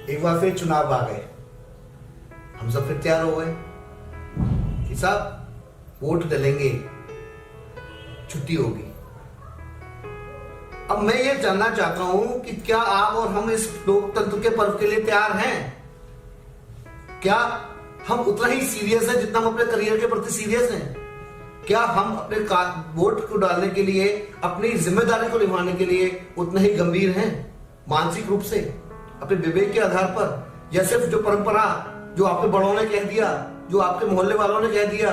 एक बार फिर चुनाव आ गए, हम सब फिर तैयार हो गए कि साहब वोट डालेंगे, छुट्टी होगी। अब मैं ये जानना चाहता हूं कि क्या आप और हम इस लोकतंत्र के पर्व के लिए तैयार हैं? क्या हम उतना ही सीरियस हैं जितना हम अपने करियर के प्रति सीरियस हैं? क्या हम अपने वोट को डालने के लिए, अपनी जिम्मेदारी को निभाने के लिए उतने ही गंभीर हैं मानसिक रूप से, अपने विवेक के आधार पर? या सिर्फ जो परंपरा, जो आपके बड़ों ने कह दिया, जो आपके मोहल्ले वालों ने कह दिया,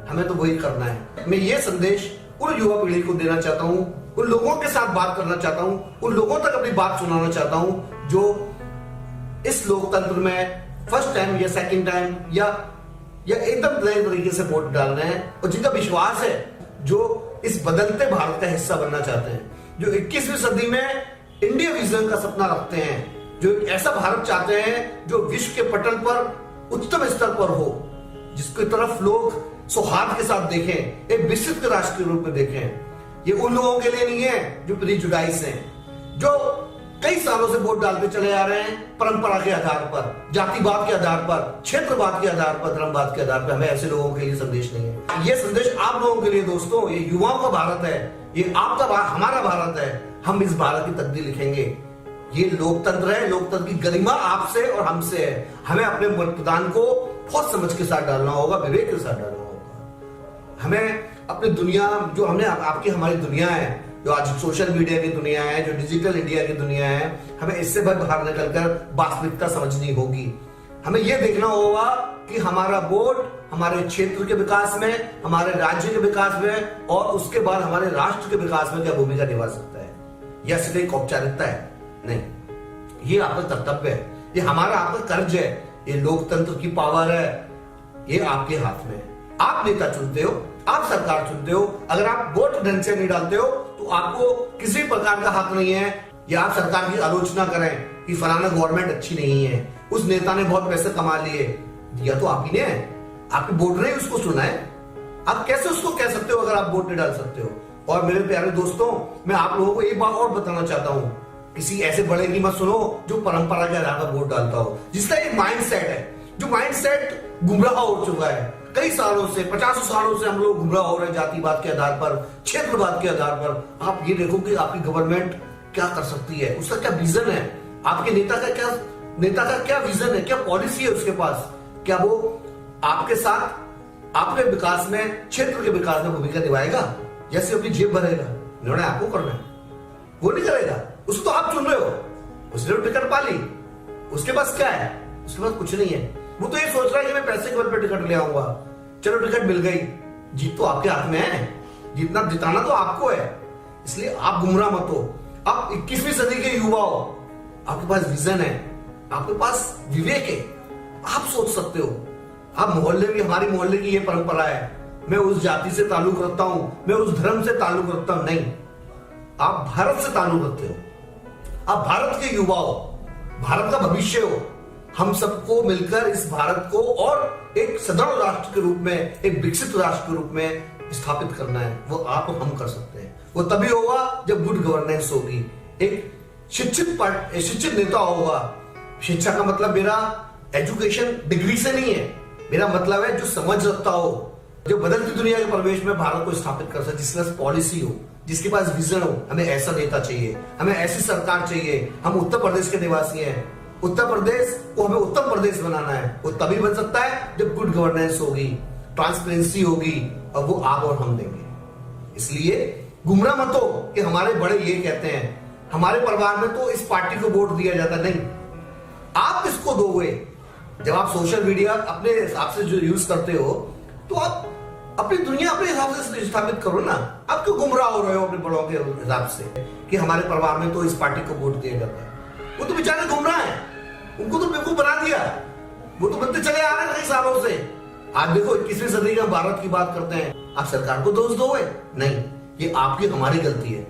हमें तो वही करना है? मैं ये संदेश उन युवा पीढ़ी को देना चाहता हूं, उन लोगों के साथ बात करना चाहता हूं, उन लोगों तक अपनी बात सुनाना चाहता हूं जो इस लोकतंत्र में फर्स्ट टाइम या सेकंड टाइम या एकदम नए तरीके से वोट डाल रहे हैं, और जिनका विश्वास है, जो इस बदलते भारत का हिस्सा बनना चाहते हैं, जो 21वीं सदी में इंडिया विजन का सपना रखते हैं, जो ऐसा भारत चाहते हैं जो विश्व के पटल पर उच्चतम स्तर पर हो, जिसकी तरफ लोग सौहार्द के साथ देखें, एक विकसित राष्ट्र के रूप में देखें। ये उन लोगों के लिए नहीं है जो प्रीजुडाइज हैं, जो कई सालों से वोट डालते चले आ रहे हैं परंपरा के आधार पर, जातिवाद के आधार पर, क्षेत्रवाद के आधार पर, धर्मवाद के आधार पर। हमें ऐसे लोगों के लिए संदेश नहीं है। ये संदेश आप लोगों के लिए दोस्तों, ये युवाओं का भारत है, ये आपका हमारा भारत है। हम इस भारत की तकदीर लिखेंगे। ये लोकतंत्र है, लोकतंत्र की गरिमा आपसे और हमसे है। हमें अपने मतदान को बहुत समझ के साथ डालना होगा, विवेक के साथ डालना होगा। हमें अपनी दुनिया, जो हमने आपकी हमारी दुनिया है, जो आज सोशल मीडिया की दुनिया है, जो डिजिटल इंडिया की दुनिया है, हमें इससे बाहर निकलकर वास्तविकता समझनी होगी। हमें यह देखना होगा कि हमारा वोट हमारे क्षेत्र के विकास में, हमारे राज्य के विकास में और उसके बाद हमारे राष्ट्र के विकास में क्या भूमिका निभा सकता है। यह सिर्फ एक औपचारिकता है नहीं, ये आपका कर्तव्य है, ये हमारा आपका कर्ज है, ये लोकतंत्र की पावर है, ये आपके हाथ में है। आप नेता चुनते हो, आप सरकार चुनते हो। अगर आप वोट ढंग से नहीं डालते हो तो आपको किसी प्रकार का हक नहीं है या आप सरकार की आलोचना करें कि फलाना गवर्नमेंट अच्छी नहीं है, उस नेता ने बहुत पैसे कमा लिए। दिया तो आप ही ने है, आपके वोट ने उसको चुना है। आप कैसे उसको कह सकते हो अगर आप वोट नहीं डाल सकते हो? और मेरे प्यारे दोस्तों, मैं आप लोगों को एक बात और बताना चाहता हूं, किसी ऐसे बड़े की मत सुनो जो परंपरा के आधार पर वोट डालता हो, जिसका एक माइंडसेट है, जो माइंडसेट गुमराह हो चुका है। कई सालों से, 50 सालों से हम लोग गुमराह हो रहे हैं जातिवाद के आधार पर, क्षेत्रवाद के आधार पर। आप ये देखो कि आपकी गवर्नमेंट क्या कर सकती है, उसका क्या विजन है, आपके नेता का क्या विजन है, क्या पॉलिसी है उसके पास, क्या वो आपके साथ आपके विकास में, क्षेत्र के विकास में भूमिका निभाएगा, जैसे अपनी जेब भरेगा? निर्णय आपको करना है, वो नहीं करेगा। उसको तो आप चुन रहे हो, उसने टिकट पा ली, उसके पास क्या है? उसके पास कुछ नहीं है। वो तो ये सोच रहा है कि मैं पैसे के बल पे टिकट ले आऊंगा। चलो टिकट मिल गई, जीत तो आपके हाथ में है, जीतना जिताना तो आपको है। इसलिए आप गुमराह मत हो। आप 21वीं सदी के युवा हो, आपके पास विजन है, आपके पास विवेक है, आप सोच सकते हो। आप मोहल्ले में, हमारी मोहल्ले की ये परंपरा है, मैं उस जाति से ताल्लुक रखता हूं, मैं उस धर्म से ताल्लुक रखता हूं, नहीं। आप भारत से ताल्लुक रखते हो, आप भारत के युवा हो, भारत का भविष्य हो। हम सबको मिलकर इस भारत को और एक सदृढ़ राष्ट्र के रूप में, एक विकसित राष्ट्र के रूप में स्थापित करना है। वो आप और हम कर सकते हैं। वो तभी होगा जब गुड गवर्नेंस होगी, एक शिक्षित नेता होगा। शिक्षा का मतलब मेरा एजुकेशन डिग्री से नहीं है, मेरा मतलब है जो समझ रखता हो, जो बदलती दुनिया के परिवेश में भारत को स्थापित कर सके, जिसके पास पॉलिसी हो, जिसके पास विजन हो। हमें ऐसा नेता चाहिए, हमें ऐसी सरकार चाहिए। हम उत्तर प्रदेश के निवासी हैं, उत्तर प्रदेश को हमें उत्तम प्रदेश बनाना है। वो तभी बन सकता है जब गुड गवर्नेंस होगी, ट्रांसपेरेंसी होगी, और वो आप और हम देंगे। इसलिए गुमराह मत हो कि हमारे बड़े ये कहते हैं, हमारे परिवार में तो इस पार्टी को वोट दिया जाता नहीं। आप किसको दोगे? जब आप सोशल मीडिया अपने हिसाब से जो यूज करते हो, तो आप अपनी दुनिया अपने हिसाब से स्थापित करो ना। आप क्यों गुमराह हो रहे हो अपने बड़ों के हिसाब से कि हमारे परिवार में तो इस पार्टी को वोट दिया जाता है? वो तो बेचारे गुमराह हैं, उनको तो बेवकूफ बना दिया। वो तो बनते चले आ रहे हैं कई सालों से। आज देखो 21वीं सदी का भारत की बात करते हैं, आप सरकार को दोष दोगे? नहीं, ये आपकी हमारी गलती है।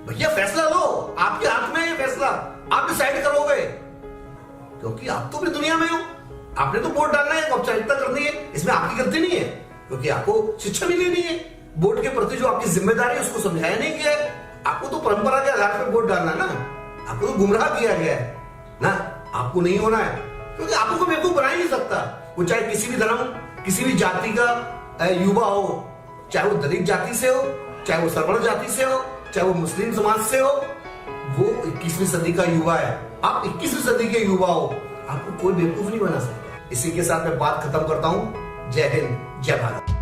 भैया फैसला लो, आपके हाथ में है फैसला, आप डिसाइड करोगे, क्योंकि आप तो अपनी दुनिया में हो। आपने तो वोट डालना है, औपचारिकता करनी है, इसमें आपकी गलती नहीं है, क्योंकि आपको शिक्षा मिली नहीं है। वोट के प्रति जो आपकी जिम्मेदारी है उसको समझाया नहीं गया है। आपको तो परंपरा के आधार पर वोट डालना है ना, आपको तो गुमराह किया गया है ना। आपको नहीं होना है, क्योंकि आपको कोई बेवकूफ बना ही नहीं सकता। वो चाहे किसी भी धर्म, किसी भी जाति का युवा हो, चाहे वो दलित जाति से हो, चाहे वो सवर्ण जाति से हो, चाहे वो मुस्लिम समाज से हो, वो 21वीं सदी का युवा है। आप 21वीं सदी के युवा हो, आपको कोई बेवकूफ नहीं बना सकता। इसी के साथ मैं बात खत्म करता हूं। जय हिंद, जय भारत।